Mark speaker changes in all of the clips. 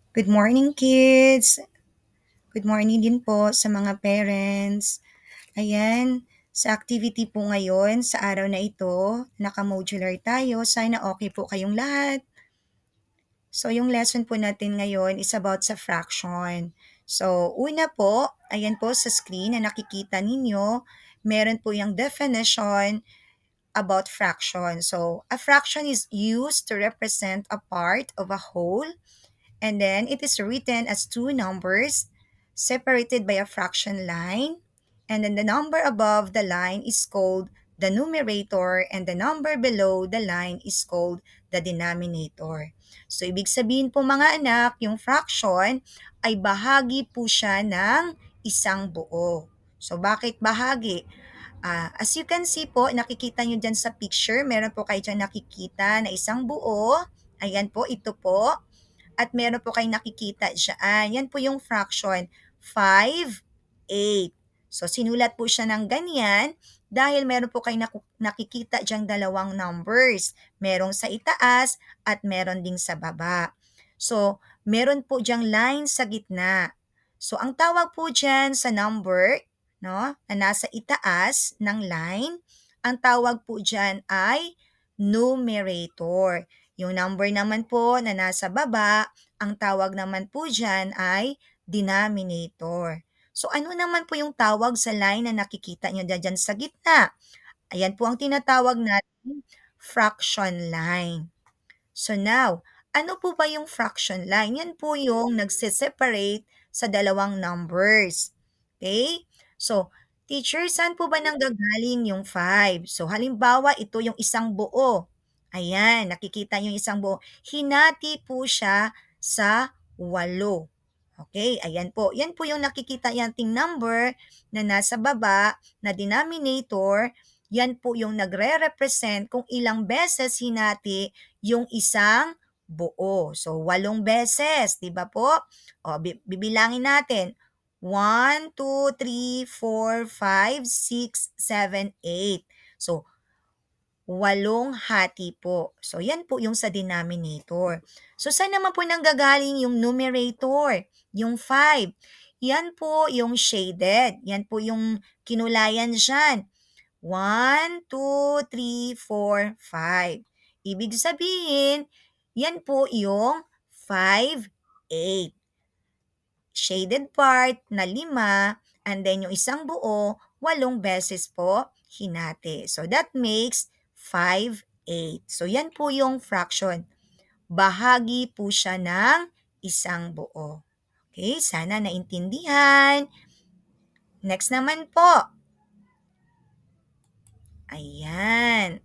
Speaker 1: Good morning, kids! Good morning din po sa mga parents. Ayan, sa activity po ngayon, sa araw na ito, naka-modular tayo. Sana okay po kayong lahat. So, yung lesson po natin ngayon is about sa fraction. So, una po, ayan po sa screen na nakikita ninyo, meron po yung definition about fraction. So, a fraction is used to represent a part of a whole. And then it is written as two numbers separated by a fraction line. And then the number above the line is called the numerator and the number below the line is called the denominator. So, ibig sabihin po mga anak, yung fraction ay bahagi po siya ng isang buo. So, bakit bahagi? As you can see po, nakikita nyo dyan sa picture, meron po kayo dyan nakikita na isang buo. Ayan po, ito po. At meron po kayong nakikita dyan. Yan po yung fraction, 5, 8. So, sinulat po siya ng ganyan dahil meron po kayong nakikita dyang dalawang numbers. Merong sa itaas at meron ding sa baba. So, meron po dyang line sa gitna. So, ang tawag po dyan sa number, no, na nasa itaas ng line, ang tawag po dyan ay numerator. Yung number naman po na nasa baba, ang tawag naman po dyan ay denominator. So, ano naman po yung tawag sa line na nakikita nyo dyan sa gitna? Ayan po ang tinatawag natin fraction line. So now, ano po ba yung fraction line? Yan po yung nagse-separate sa dalawang numbers. Okay? So, teacher, saan po ba nanggagaling yung 5? So, halimbawa, ito yung isang buo. Ayan, nakikita nyo yung isang buo. Hinati po siya sa 8. Okay, ayan po. Yan po yung nakikita yating number na nasa baba na denominator. Yan po yung nagre-represent kung ilang beses hinati yung isang buo. So, 8 beses, di ba po? O, bibilangin natin. 1, 2, 3, 4, 5, 6, 7, 8. So, 8 hati po. So, yan po yung sa denominator. So, saan naman po nanggagaling yung numerator? Yung 5. Yan po yung shaded. Yan po yung kinulayan dyan. 1, 2, 3, 4, 5. Ibig sabihin, yan po yung 5, 8. Shaded part na 5, and then yung isang buo, 8 beses po hinati. So that makes 5, 8. So yan po yung fraction. Bahagi po siya ng isang buo. Okay, sana naintindihan. Next naman po. Ayan.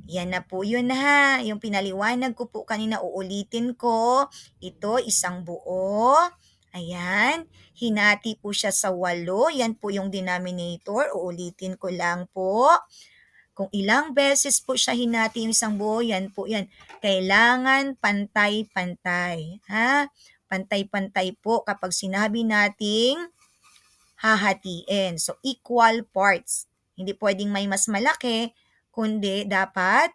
Speaker 1: Yan na po yun ha. Yung pinaliwanag ko po kanina, uulitin ko. Ito, isang buo. Ayan. Hinati po siya sa 8. Yan po yung denominator. Uulitin ko lang po. Kung ilang beses po siya hinati yung isang buo, yan po yan. Kailangan pantay-pantay. Ha? Pantay-pantay po kapag sinabi nating hahatiin. So, equal parts. Hindi pwedeng may mas malaki, kundi dapat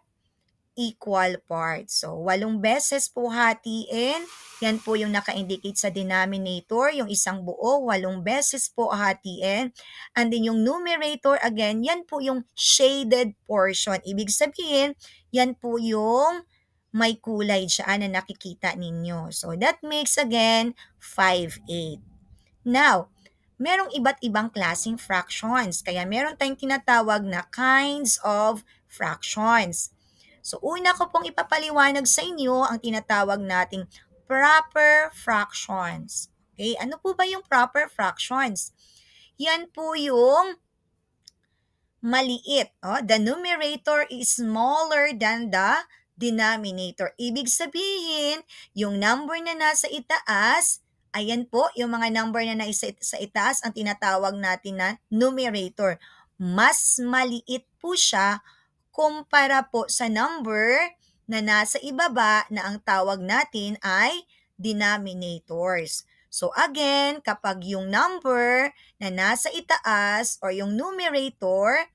Speaker 1: equal parts. So, 8 beses po hatiin. Yan po yung naka-indicate sa denominator. Yung isang buo, 8 beses po hatiin. And then yung numerator, again, yan po yung shaded portion. Ibig sabihin, yan po yung may kulay dyan na nakikita ninyo. So, that makes again 5, 8. Now, merong iba't ibang klaseng fractions. Kaya meron tayong tinatawag na kinds of fractions. So, una ko pong ipapaliwanag sa inyo ang tinatawag nating proper fractions. Okay, ano po ba yung proper fractions? Yan po yung maliit. The numerator is smaller than the denominator. Ibig sabihin, yung number na nasa itaas, ayan po, yung mga number na nasa sa itaas, ang tinatawag natin na numerator. Mas maliit po siya kumpara po sa number na nasa ibaba na ang tawag natin ay denominators. So again, kapag yung number na nasa itaas or yung numerator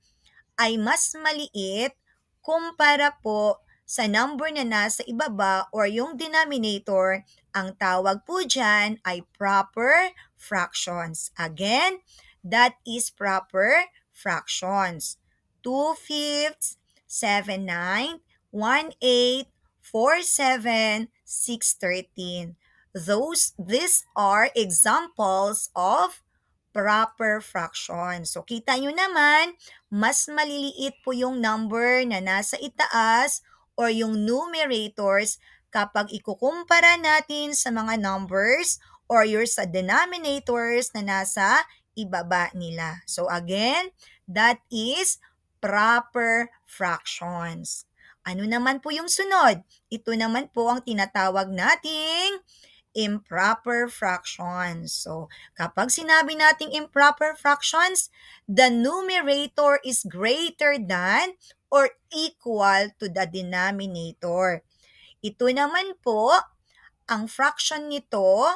Speaker 1: ay mas maliit kumpara po sa number na nasa ibaba or yung denominator, ang tawag po dyan ay proper fractions. Again, that is proper fractions. 2/5, 7/9, 1/8, 4/7, 6/13. These are examples of proper fractions. So, kita nyo naman, mas maliliit po yung number na nasa itaas or yung numerators kapag ikukumpara natin sa mga numbers or sa denominators na nasa ibaba nila. So, again, that is proper fractions. Ano naman po yung sunod? Ito naman po ang tinatawag nating improper fractions. So, kapag sinabi nating improper fractions, the numerator is greater than or equal to the denominator. Ito naman po, ang fraction nito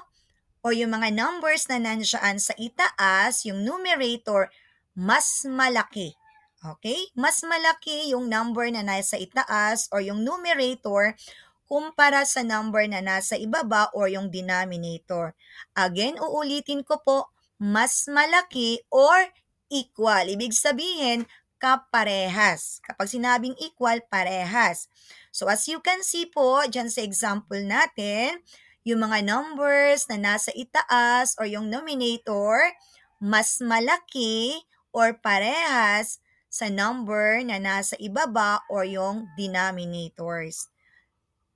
Speaker 1: o yung mga numbers na nandiyan sa itaas, yung numerator, mas malaki. Okay? Mas malaki yung number na nasa itaas or yung numerator kumpara sa number na nasa ibaba or yung denominator. Again, uulitin ko po, mas malaki or equal. Ibig sabihin, kaparehas. Kapag sinabing equal, parehas. So as you can see po, dyan sa example natin, yung mga numbers na nasa itaas or yung nominator, mas malaki or parehas sa number na nasa ibaba or yung denominators.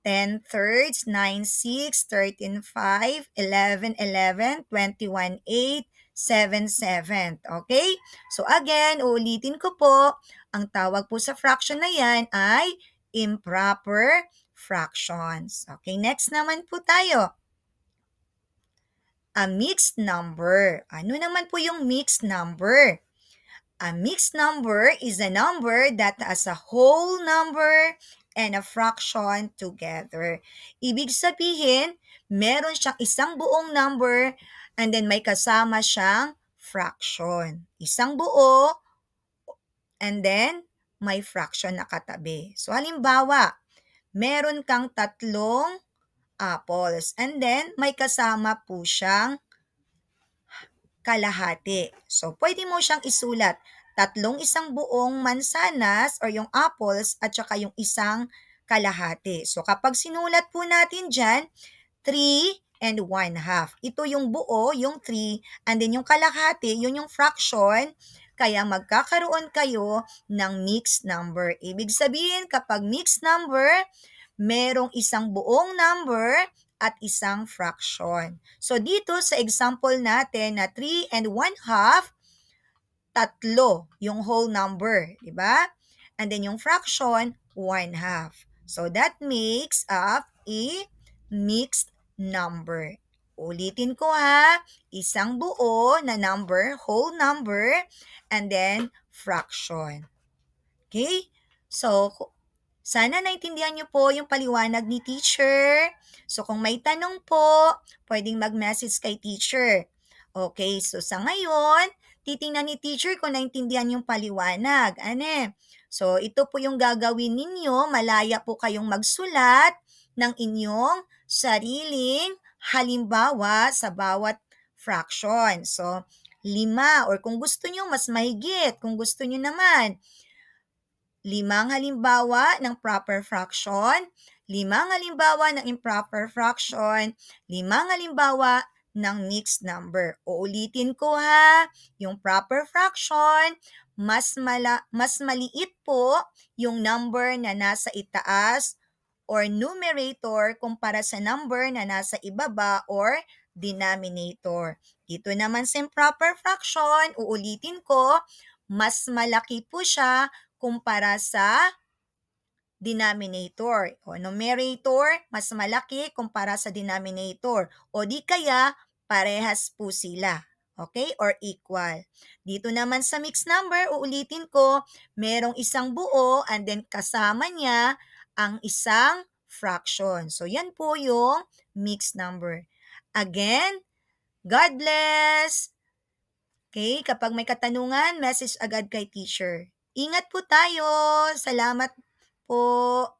Speaker 1: 10/3, 9/6, 13/5, 11/11, 21/8, 7/7. Okay? So again, uulitin ko po, ang tawag po sa fraction na yan ay improper fractions. Okay, next naman po tayo. A mixed number. Ano naman po yung mixed number? A mixed number is a number that has a whole number and a fraction together. Ibig sabihin, meron siyang isang buong number and then may kasama siyang fraction. Isang buo and then may fraction na katabi. So halimbawa, meron kang 3 apples and then may kasama po siyang kalahati. So pwede mo siyang isulat 3 isang buong mansanas or yung apples at saka yung isang kalahati. So kapag sinulat po natin dyan, 3 and 1/2. Ito yung buo, yung 3, and then yung kalahati, yun yung fraction, kaya magkakaroon kayo ng mixed number. Ibig sabihin, kapag mixed number, merong isang buong number at isang fraction. So dito sa example natin na 3 and 1/2, 3 yung whole number, di ba? And then yung fraction, 1/2. So that makes up a mixed number. Ulitin ko ha, isang buo na number, whole number, and then fraction. Okay? So, sana naintindihan niyo po yung paliwanag ni teacher. So, kung may tanong po, pwedeng mag-message kay teacher. Okay, so sa ngayon, titingnan ni teacher kung naintindihan yung paliwanag. So, ito po yung gagawin ninyo. Malaya po kayong magsulat ng inyong sariling halimbawa sa bawat fraction. So, 5 or kung gusto nyo, mas mahigit. Kung gusto nyo naman, 5 halimbawa ng proper fraction, 5 halimbawa ng improper fraction, 5 halimbawa ng mixed number. Uulitin ko ha, yung proper fraction, mas maliit po yung number na nasa itaas or numerator kumpara sa number na nasa ibaba or denominator. Dito naman sa improper fraction, uulitin ko, mas malaki po siya kumpara sa denominator. O numerator, mas malaki kumpara sa denominator. O di kaya, parehas po sila. Okay? Or equal. Dito naman sa mixed number, uulitin ko, merong isang buo and then kasama niya ang isang fraction. So, yan po yung mixed number. Again, God bless! Okay, kapag may katanungan, message agad kay teacher. Ingat po tayo! Salamat po!